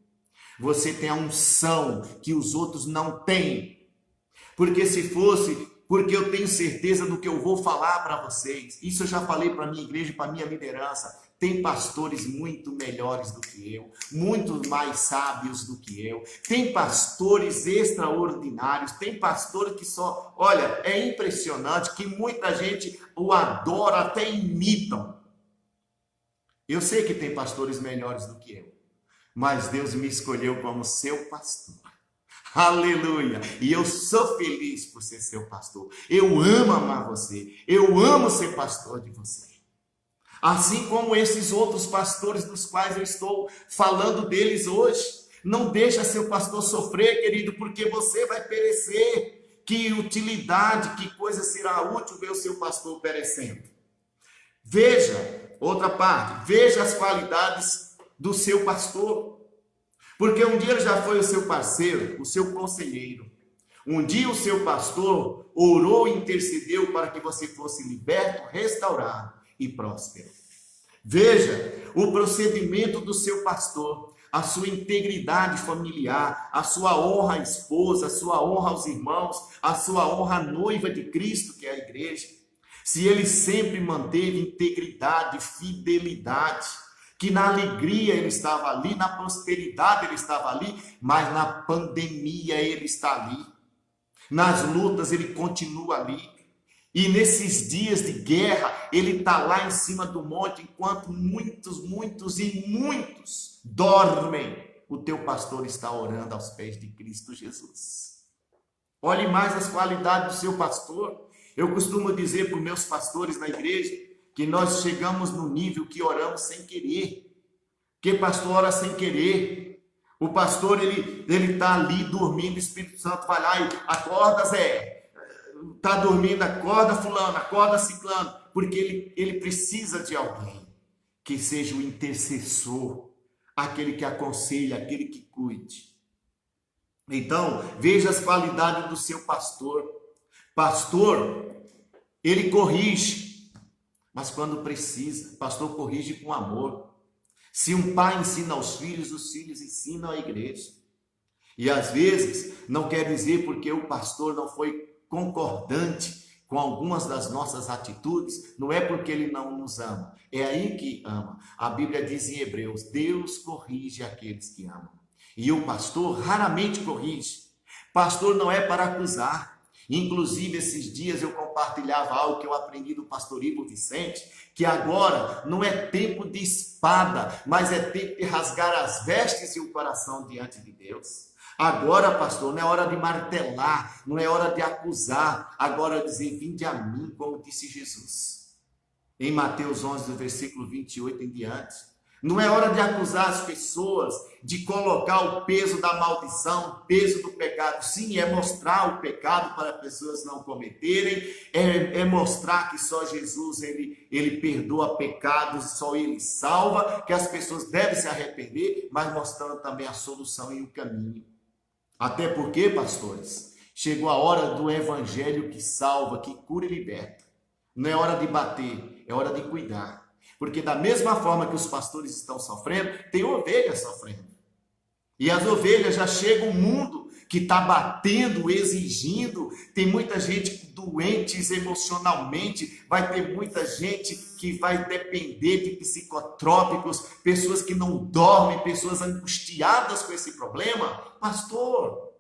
Você tem a unção que os outros não têm. Porque se fosse, porque eu tenho certeza do que eu vou falar para vocês. Isso eu já falei para a minha igreja, para a minha liderança. Tem pastores muito melhores do que eu, muito mais sábios do que eu. Tem pastores extraordinários, tem pastores que só... Olha, é impressionante que muita gente o adora, até imitam. Eu sei que tem pastores melhores do que eu, mas Deus me escolheu como seu pastor. Aleluia! E eu sou feliz por ser seu pastor. Eu amo amar você. Eu amo ser pastor de você. Assim como esses outros pastores dos quais eu estou falando deles hoje. Não deixa seu pastor sofrer, querido, porque você vai perecer. Que utilidade, que coisa será útil ver o seu pastor perecendo. Veja, outra parte, veja as qualidades do seu pastor. Porque um dia ele já foi o seu parceiro, o seu conselheiro. Um dia o seu pastor orou e intercedeu para que você fosse liberto, restaurado e próspero. Veja o procedimento do seu pastor, a sua integridade familiar, a sua honra à esposa, a sua honra aos irmãos, a sua honra à noiva de Cristo, que é a igreja. Se ele sempre manteve integridade, fidelidade, que na alegria ele estava ali, na prosperidade ele estava ali, mas na pandemia ele está ali. Nas lutas ele continua ali. E nesses dias de guerra, ele está lá em cima do monte, enquanto muitos dormem. O teu pastor está orando aos pés de Cristo Jesus. Olhe mais as qualidades do seu pastor. Eu costumo dizer para os meus pastores na igreja que nós chegamos no nível que oramos sem querer. Que pastor ora sem querer. O pastor, ele está ali dormindo, o Espírito Santo vai lá e acorda, Zé. Está dormindo, acorda fulano, acorda ciclano. Porque ele precisa de alguém que seja o intercessor, aquele que aconselha, aquele que cuide. Então, veja as qualidades do seu pastor. Pastor, ele corrige, mas quando precisa, pastor corrige com amor. Se um pai ensina aos filhos, os filhos ensinam à igreja. E às vezes, não quer dizer porque o pastor não foi concordante com algumas das nossas atitudes, não é porque ele não nos ama, é aí que ama. A Bíblia diz em Hebreus, Deus corrige aqueles que amam. E o pastor raramente corrige. Pastor não é para acusar. Inclusive, esses dias eu compartilhava algo que eu aprendi do pastor Ivo Vicente, que agora não é tempo de espada, mas é tempo de rasgar as vestes e o coração diante de Deus. Agora, pastor, não é hora de martelar, não é hora de acusar, agora é dizer, vinde a mim, como disse Jesus. Em Mateus 11, do versículo 28 em diante. Não é hora de acusar as pessoas, de colocar o peso da maldição, o peso do pecado. Sim, é mostrar o pecado para as pessoas não cometerem, é mostrar que só Jesus, ele perdoa pecados, só ele salva, que as pessoas devem se arrepender, mas mostrando também a solução e o caminho. Até porque, pastores, chegou a hora do evangelho que salva, que cura e liberta. Não é hora de bater, é hora de cuidar. Porque da mesma forma que os pastores estão sofrendo, tem ovelhas sofrendo. E as ovelhas já chegam ao mundo que está batendo, exigindo. Tem muita gente doente emocionalmente, vai ter muita gente que vai depender de psicotrópicos, pessoas que não dormem, pessoas angustiadas com esse problema. Pastor,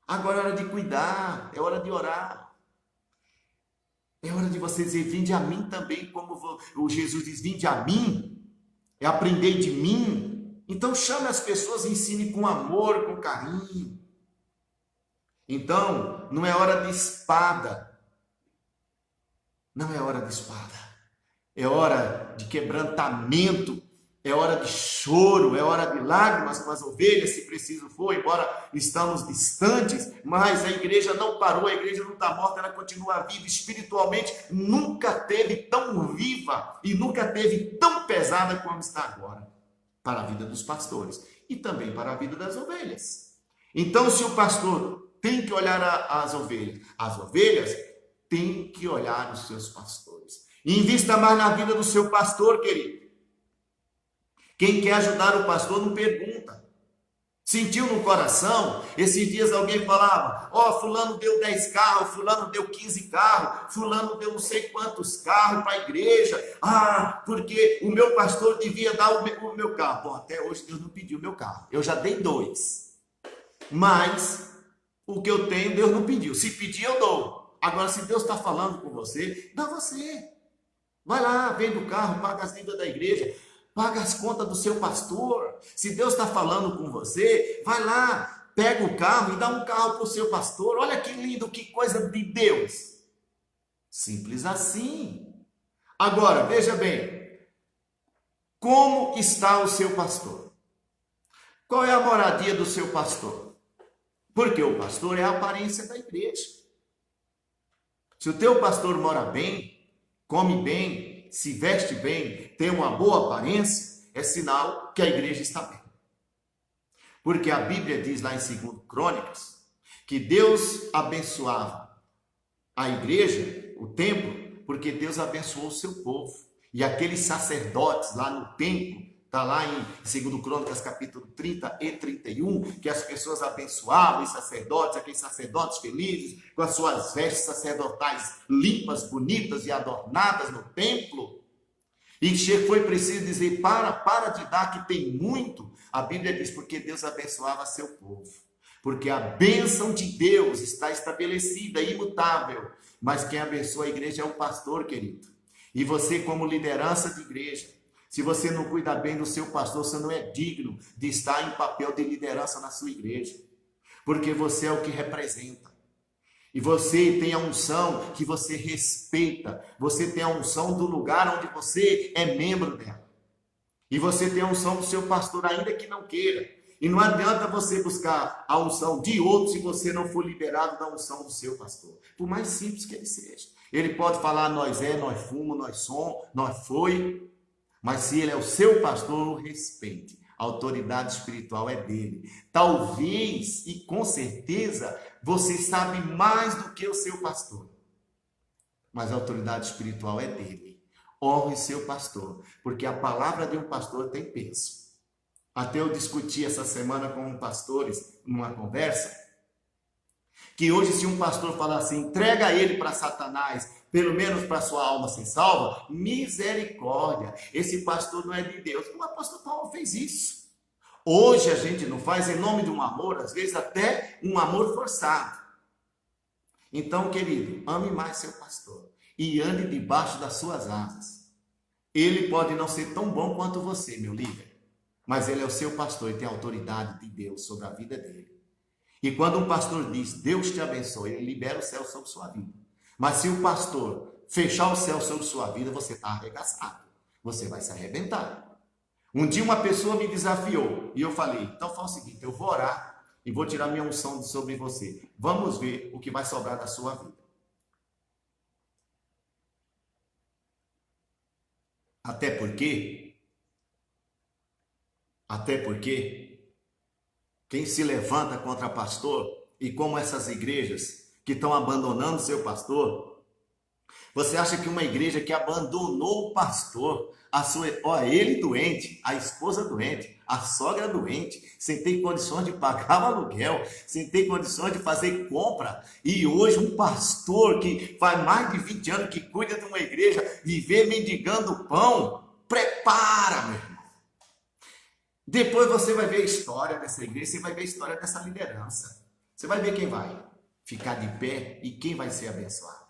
agora é hora de cuidar, é hora de orar. É hora de você dizer, vinde a mim também, como o Jesus diz, vinde a mim, é aprender de mim. Então chame as pessoas e ensine com amor, com carinho. Então, não é hora de espada. Não é hora de espada. É hora de quebrantamento. É hora de choro, é hora de lágrimas com as ovelhas, se preciso for, embora estamos distantes, mas a igreja não parou, a igreja não está morta, ela continua viva espiritualmente, nunca teve tão viva e nunca teve tão pesada como está agora, para a vida dos pastores e também para a vida das ovelhas. Então, se o pastor tem que olhar as ovelhas têm que olhar os seus pastores. Invista mais na vida do seu pastor, querido. Quem quer ajudar o pastor não pergunta. Sentiu no coração? Esses dias alguém falava, fulano deu 10 carros, fulano deu 15 carros, fulano deu não sei quantos carros para a igreja. Porque o meu pastor devia dar o meu carro. Bom, até hoje Deus não pediu o meu carro. Eu já dei 2. Mas o que eu tenho, Deus não pediu. Se pedir, eu dou. Agora, se Deus está falando com você, dá você. Vai lá, vende o carro, paga as dívidas da igreja. Paga as contas do seu pastor. Se Deus está falando com você, vai lá, pega o carro e dá um carro para o seu pastor. Olha que lindo, que coisa de Deus. Simples assim. Agora, veja bem. Como está o seu pastor? Qual é a moradia do seu pastor? Porque o pastor é a aparência da igreja. Se o teu pastor mora bem, come bem, se veste bem, tem uma boa aparência, é sinal que a igreja está bem. Porque a Bíblia diz lá em 2 Crônicas, que Deus abençoava a igreja, o templo, porque Deus abençoou o seu povo. E aqueles sacerdotes lá no templo, está lá em 2 Crônicas capítulo 30 e 31, que as pessoas abençoavam os sacerdotes, aqueles sacerdotes felizes, com as suas vestes sacerdotais limpas, bonitas e adornadas no templo. E foi preciso dizer, para de dar que tem muito. A Bíblia diz, porque Deus abençoava seu povo. Porque a bênção de Deus está estabelecida, imutável. Mas quem abençoa a igreja é o pastor, querido. E você, como liderança de igreja, se você não cuida bem do seu pastor, você não é digno de estar em papel de liderança na sua igreja. Porque você é o que representa. E você tem a unção que você respeita. Você tem a unção do lugar onde você é membro dela. E você tem a unção do seu pastor, ainda que não queira. E não adianta você buscar a unção de outro se você não for liberado da unção do seu pastor. Por mais simples que ele seja. Ele pode falar, nós fomos, nós somos, nós foi. Mas se ele é o seu pastor, respeite. A autoridade espiritual é dele. Talvez e com certeza você sabe mais do que o seu pastor. Mas a autoridade espiritual é dele. Honre seu pastor, porque a palavra de um pastor tem peso. Até eu discuti essa semana com pastores, numa conversa, que hoje se um pastor falar assim, entrega ele para Satanás, pelo menos para sua alma ser salva, misericórdia, esse pastor não é de Deus. O apóstolo Paulo fez isso. Hoje a gente não faz em nome de um amor, às vezes até um amor forçado. Então, querido, ame mais seu pastor e ande debaixo das suas asas. Ele pode não ser tão bom quanto você, meu líder, mas ele é o seu pastor e tem a autoridade de Deus sobre a vida dele. E quando um pastor diz, Deus te abençoe, ele libera o céu sobre sua vida. Mas se o pastor fechar o céu sobre sua vida, você está arregaçado. Você vai se arrebentar. Um dia uma pessoa me desafiou e eu falei, então faz o seguinte, eu vou orar e vou tirar minha unção sobre você. Vamos ver o que vai sobrar da sua vida. Até porque, quem se levanta contra pastor, e como essas igrejas que estão abandonando seu pastor, você acha que uma igreja que abandonou o pastor, ele doente, a esposa doente, a sogra doente, sem ter condições de pagar o aluguel, sem ter condições de fazer compra, e hoje um pastor que faz mais de 20 anos que cuida de uma igreja, viver mendigando pão, prepara, meu irmão. Depois você vai ver a história dessa igreja, você vai ver a história dessa liderança. Você vai ver quem vai ficar de pé e quem vai ser abençoado.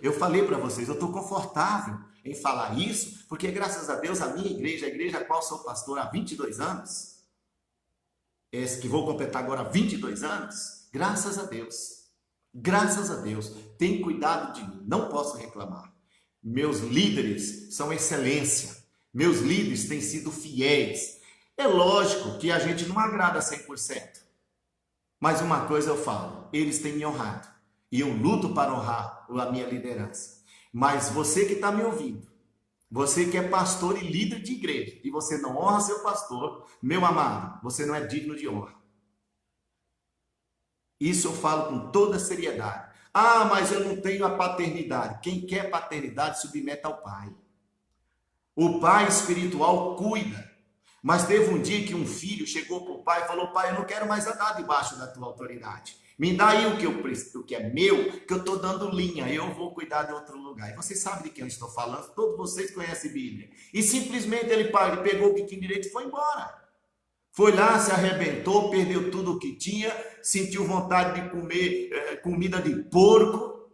Eu falei para vocês, eu estou confortável em falar isso, porque graças a Deus a minha igreja, a igreja a qual sou pastor há 22 anos, esse que vou completar agora 22 anos, graças a Deus, tem cuidado de mim, não posso reclamar. Meus líderes são excelência, meus líderes têm sido fiéis. É lógico que a gente não agrada 100%, mas uma coisa eu falo, eles têm me honrado. E eu luto para honrar a minha liderança. Mas você que está me ouvindo, você que é pastor e líder de igreja, e você não honra seu pastor, meu amado, você não é digno de honra. Isso eu falo com toda seriedade. Ah, mas eu não tenho a paternidade. Quem quer paternidade submete ao pai. O pai espiritual cuida. Mas teve um dia que um filho chegou para o pai e falou, pai, eu não quero mais andar debaixo da tua autoridade. Me dá aí o que é meu, que eu estou dando linha, eu vou cuidar de outro lugar. E você sabe de quem eu estou falando, todos vocês conhecem a Bíblia. E simplesmente ele pegou o que tinha direito e foi embora. Foi lá, se arrebentou, perdeu tudo o que tinha, sentiu vontade de comer comida de porco.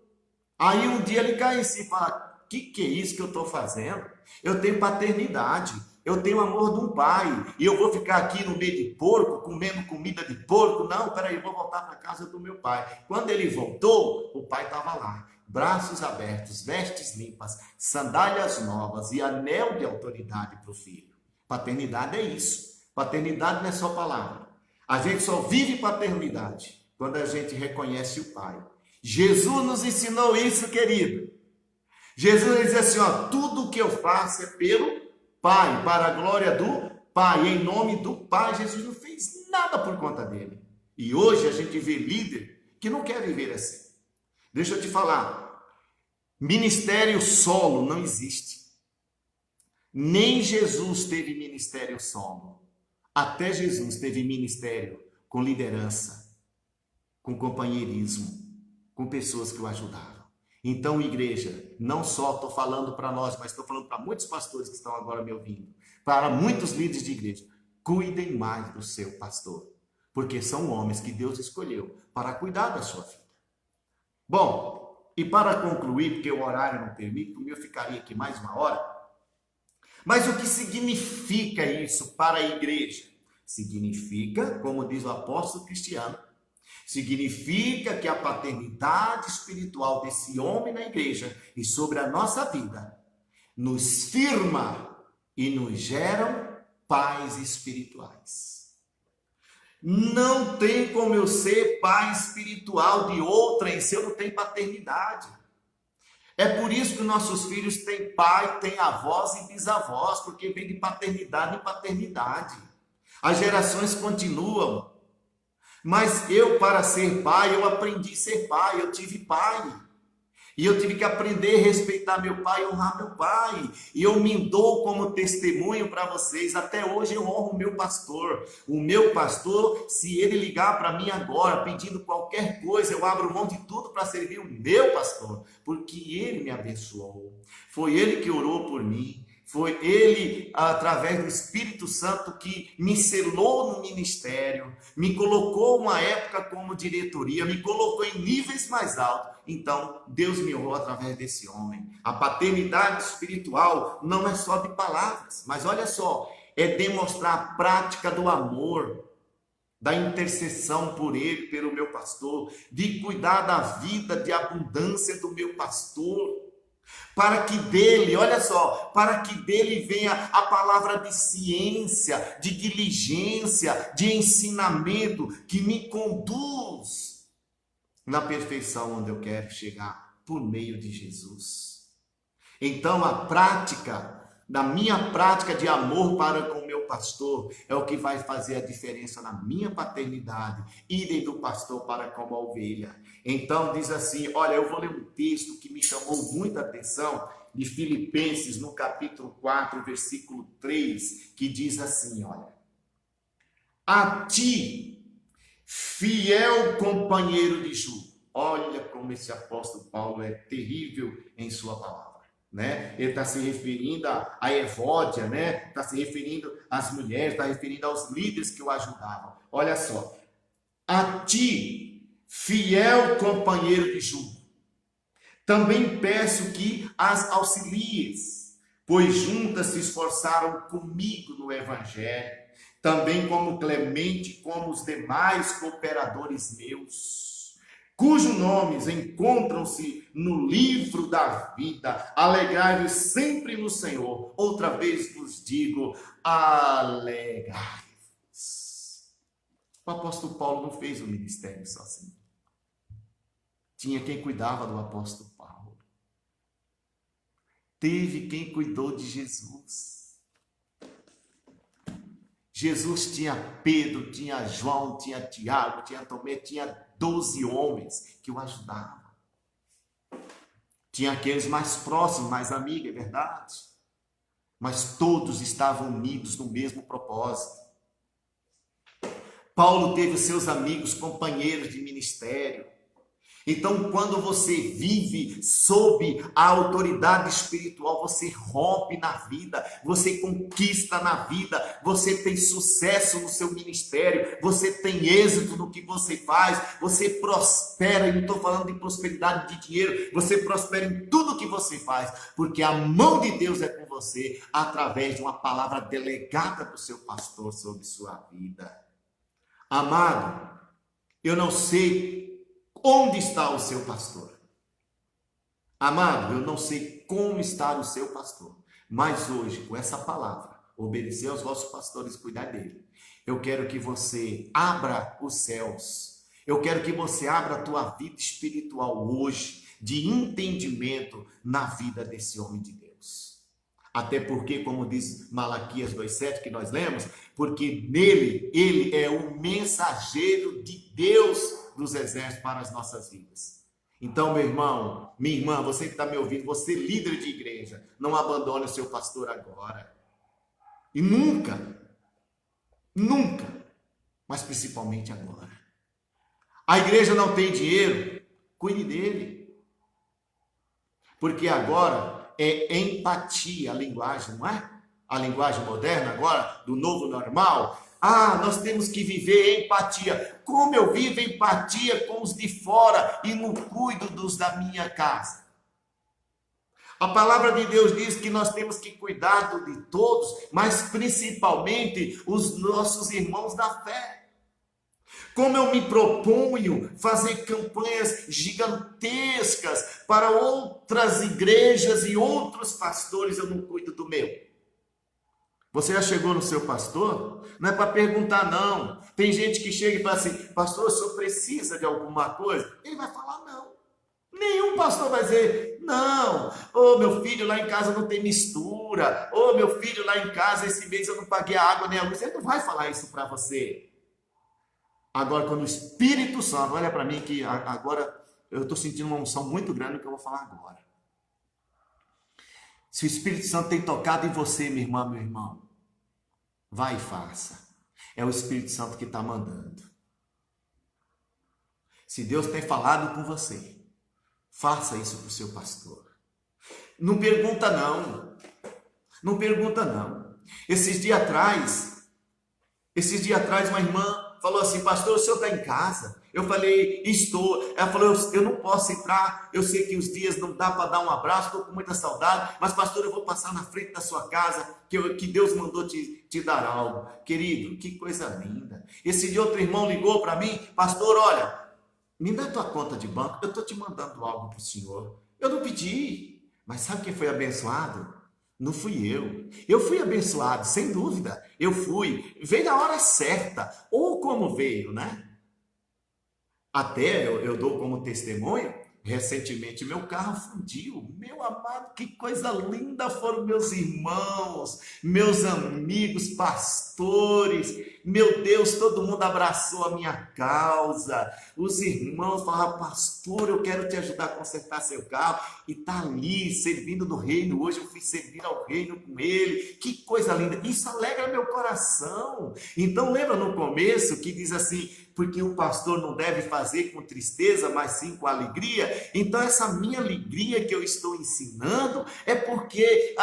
Aí um dia ele cai em si e fala, que é isso que eu estou fazendo? Eu tenho paternidade. Eu tenho amor de um pai, e eu vou ficar aqui no meio de porco, comendo comida de porco? Não, peraí, eu vou voltar para a casa do meu pai. Quando ele voltou, o pai estava lá, braços abertos, vestes limpas, sandálias novas e anel de autoridade para o filho. Paternidade é isso. Paternidade não é só palavra. A gente só vive paternidade quando a gente reconhece o pai. Jesus nos ensinou isso, querido. Jesus diz assim, ó, tudo o que eu faço é pelo Pai, para a glória do Pai, em nome do Pai. Jesus não fez nada por conta dele. E hoje a gente vê líder que não quer viver assim. Deixa eu te falar, ministério solo não existe. Nem Jesus teve ministério solo. Até Jesus teve ministério com liderança, com companheirismo, com pessoas que o ajudaram. Então, igreja, não só estou falando para nós, mas estou falando para muitos pastores que estão agora me ouvindo, para muitos líderes de igreja, cuidem mais do seu pastor, porque são homens que Deus escolheu para cuidar da sua vida. Bom, e para concluir, porque o horário não permite, eu ficaria aqui mais uma hora, mas o que significa isso para a igreja? Significa, como diz o apóstolo Cristiano, significa que a paternidade espiritual desse homem na igreja e sobre a nossa vida nos firma e nos geram pais espirituais. Não tem como eu ser pai espiritual de outrem se eu não tenho paternidade. É por isso que nossos filhos têm pai, têm avós e bisavós, porque vem de paternidade em paternidade. As gerações continuam. Mas eu, para ser pai, eu aprendi a ser pai, eu tive pai. E eu tive que aprender a respeitar meu pai e honrar meu pai. E eu me dou como testemunho para vocês. Até hoje eu honro o meu pastor. O meu pastor, se ele ligar para mim agora pedindo qualquer coisa, eu abro mão de tudo para servir o meu pastor. Porque ele me abençoou. Foi ele que orou por mim. Foi ele, através do Espírito Santo, que me selou no ministério, me colocou uma época como diretoria, me colocou em níveis mais altos. Então, Deus me honrou através desse homem. A paternidade espiritual não é só de palavras, mas olha só, é demonstrar a prática do amor, da intercessão por ele, pelo meu pastor, de cuidar da vida de abundância do meu pastor. para que dele, olha só, para que dele venha a palavra de ciência, de diligência, de ensinamento, que me conduz na perfeição onde eu quero chegar, por meio de Jesus. Então, a prática, da minha prática de amor para com o meu pastor, é o que vai fazer a diferença na minha paternidade, idem do pastor para com a ovelha. Então, diz assim, olha, eu vou ler um texto que me chamou muita atenção, de Filipenses, no capítulo 4, versículo 3, que diz assim, olha, a ti, fiel companheiro de jugo. Olha como esse apóstolo Paulo é terrível em sua palavra. Né? Ele está se referindo a Evódia, né? Está se referindo às mulheres, está referindo aos líderes que o ajudavam. Olha só, a ti, fiel companheiro de jugo, também peço que as auxilies, pois juntas se esforçaram comigo no evangelho, também como Clemente, como os demais cooperadores meus, cujos nomes encontram-se no livro da vida. Alegrai-vos sempre no Senhor. Outra vez vos digo, alegrai-vos. O apóstolo Paulo não fez o ministério sozinho. Tinha quem cuidava do apóstolo Paulo. Teve quem cuidou de Jesus. Jesus tinha Pedro, tinha João, tinha Tiago, tinha Tomé, tinha 12 homens que o ajudavam. Tinha aqueles mais próximos, mais amigos, é verdade. Mas todos estavam unidos no mesmo propósito. Paulo teve seus amigos, companheiros de ministério. Então, quando você vive sob a autoridade espiritual, você rompe na vida, você conquista na vida, você tem sucesso no seu ministério, você tem êxito no que você faz, você prospera, e não estou falando de prosperidade de dinheiro, você prospera em tudo que você faz, porque a mão de Deus é com você, através de uma palavra delegada do seu pastor sobre sua vida. Amado, eu não sei onde está o seu pastor? Amado, eu não sei como está o seu pastor, mas hoje, com essa palavra, obedecer aos vossos pastores e cuidar dele, eu quero que você abra os céus, eu quero que você abra a tua vida espiritual hoje, de entendimento na vida desse homem de Deus. Até porque, como diz Malaquias 2,7, que nós lemos, porque nele, ele é o mensageiro de Deus dos exércitos para as nossas vidas. Então, meu irmão, minha irmã, você que está me ouvindo, você líder de igreja, não abandone o seu pastor agora. E nunca, mas principalmente agora. A igreja não tem dinheiro, cuide dele. Porque agora é empatia a linguagem, não é? A linguagem moderna agora, do novo normal. Ah, nós temos que viver empatia. Como eu vivo empatia com os de fora e não cuido dos da minha casa? A palavra de Deus diz que nós temos que cuidar de todos, mas principalmente os nossos irmãos da fé. Como eu me proponho fazer campanhas gigantescas para outras igrejas e outros pastores, eu não cuido do meu. Você já chegou no seu pastor? Não é para perguntar, não. Tem gente que chega e fala assim, pastor, o senhor precisa de alguma coisa? Ele vai falar não. Nenhum pastor vai dizer, não. Ô, meu filho, lá em casa não tem mistura. Ô, meu filho, lá em casa esse mês eu não paguei a água nem a luz. Ele não vai falar isso para você. Agora, quando o Espírito Santo, olha para mim que agora eu estou sentindo uma unção muito grande no que eu vou falar agora. Se o Espírito Santo tem tocado em você, minha irmã, meu irmão, vai e faça. É o Espírito Santo que está mandando. Se Deus tem falado com você, faça isso para o seu pastor. Não pergunta não. Não pergunta não. Esses dias atrás, uma irmã falou assim, pastor, o senhor está em casa? Eu falei, estou. Ela falou, eu não posso entrar, eu sei que os dias não dá para dar um abraço, estou com muita saudade, mas pastor, eu vou passar na frente da sua casa, que Deus mandou te dar algo. Querido, que coisa linda. Esse dia outro irmão ligou para mim, pastor, olha, me dá tua conta de banco, eu estou te mandando algo para o senhor. Eu não pedi, Mas sabe quem foi abençoado? Não fui eu. Eu fui abençoado, sem dúvida. Eu fui. Veio na hora certa. Ou como veio, né? Até eu dou como testemunho, recentemente meu carro fundiu. Meu amado, que coisa linda foram meus irmãos, meus amigos, pastores. Meu Deus, todo mundo abraçou a minha causa. Os irmãos falaram, pastor, eu quero te ajudar a consertar seu carro. E tá ali, servindo no reino. Hoje eu fui servir ao reino com ele. Que coisa linda. Isso alegra meu coração. Então lembra no começo que diz assim, porque o pastor não deve fazer com tristeza, mas sim com alegria. Então, essa minha alegria que eu estou ensinando é porque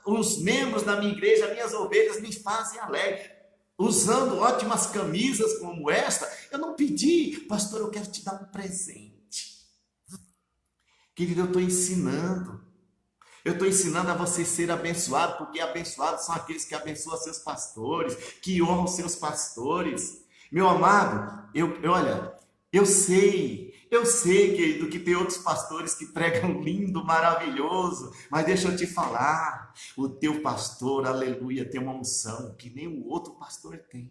os membros da minha igreja, minhas ovelhas, me fazem alegre. Usando ótimas camisas como esta, eu não pedi, pastor, eu quero te dar um presente. Querido, eu estou ensinando. Eu estou ensinando a você ser abençoado, porque abençoados são aqueles que abençoam seus pastores, que honram seus pastores. Meu amado, olha, eu sei, querido, que tem outros pastores que pregam lindo, maravilhoso, mas deixa eu te falar, o teu pastor, aleluia, tem uma unção que nem o outro pastor tem.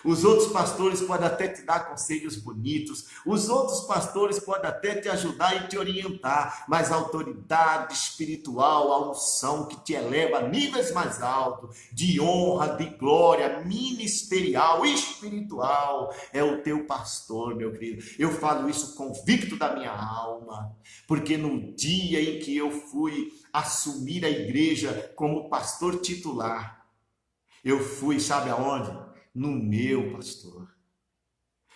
Os outros pastores podem até te dar conselhos bonitos, os outros pastores podem até te ajudar e te orientar, mas a autoridade espiritual, a unção que te eleva a níveis mais altos, de honra, de glória, ministerial, espiritual, é o teu pastor, meu querido. Eu falo isso convicto da minha alma, porque no dia em que eu fui assumir a igreja como pastor titular, eu fui, sabe aonde? No meu pastor.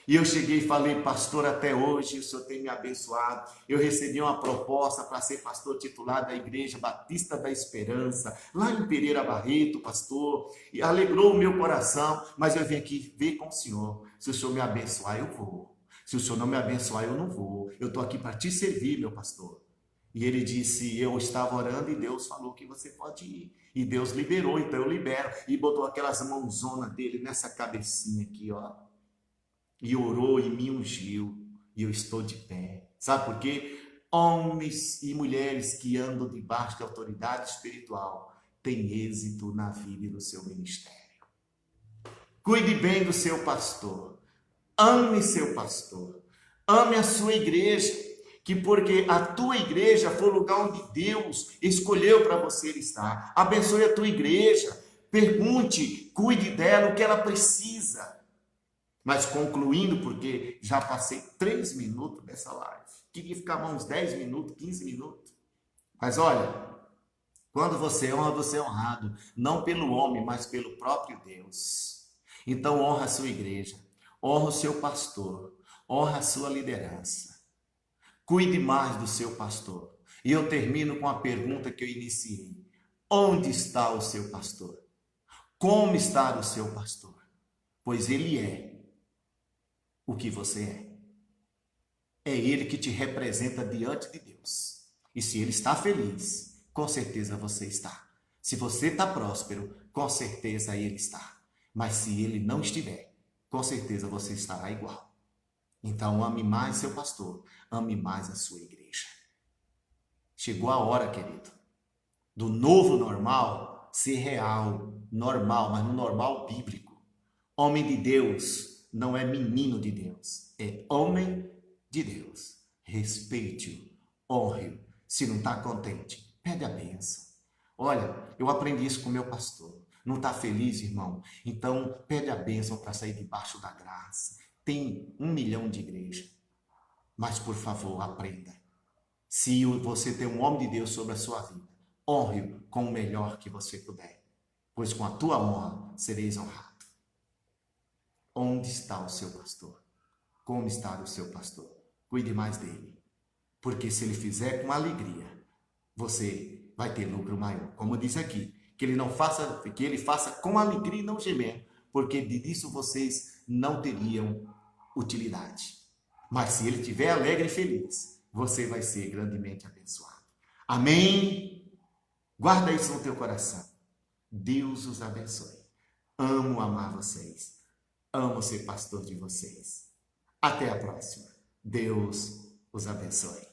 E eu cheguei e falei, pastor, até hoje o senhor tem me abençoado. Eu recebi uma proposta para ser pastor titular da Igreja Batista da Esperança, lá em Pereira Barreto, pastor. E alegrou o meu coração, mas eu vim aqui ver com o senhor. Se o senhor me abençoar, eu vou. Se o senhor não me abençoar, eu não vou. Eu estou aqui para te servir, meu pastor. E ele disse, eu estava orando e Deus falou que você pode ir. E Deus liberou, então eu libero. E botou aquelas mãozonas dele nessa cabecinha aqui, ó. E orou e me ungiu. E eu estou de pé. Sabe por quê? Homens e mulheres que andam debaixo de autoridade espiritual têm êxito na vida e no seu ministério. Cuide bem do seu pastor. Ame seu pastor. Ame a sua igreja. Que porque a tua igreja foi o lugar onde Deus escolheu para você estar. Abençoe a tua igreja. Pergunte, cuide dela, o que ela precisa. Mas concluindo, porque já passei 3 minutos dessa live. Queria ficar uns 10 minutos, 15 minutos. Mas olha, quando você honra, você é honrado. Não pelo homem, mas pelo próprio Deus. Então honra a sua igreja. Honra o seu pastor. Honra a sua liderança. Cuide mais do seu pastor. E eu termino com a pergunta que eu iniciei. Onde está o seu pastor? Como está o seu pastor? Pois ele é o que você é. É ele que te representa diante de Deus. E se ele está feliz, com certeza você está. Se você está próspero, com certeza ele está. Mas se ele não estiver, com certeza você estará igual. Então ame mais seu pastor, ame mais a sua igreja. Chegou a hora, querido, do novo normal ser real, normal, mas no normal bíblico. Homem de Deus não é menino de Deus, é homem de Deus. Respeite-o, honre-o. Se não está contente, pede a bênção. Olha, eu aprendi isso com meu pastor. Não está feliz, irmão? Então pede a bênção para sair debaixo da graça. Tem 1 milhão de igrejas. Mas, por favor, aprenda. Se você tem um homem de Deus sobre a sua vida, honre-o com o melhor que você puder. Pois com a tua honra sereis honrado. Onde está o seu pastor? Como está o seu pastor? Cuide mais dele. Porque se ele fizer com alegria, você vai ter lucro maior. Como diz aqui, que ele faça com alegria e não gemendo, porque disso vocês não teriam utilidade. Mas se ele estiver alegre e feliz, você vai ser grandemente abençoado. Amém? Guarda isso no teu coração. Deus os abençoe. Amo amar vocês. Amo ser pastor de vocês. Até a próxima. Deus os abençoe.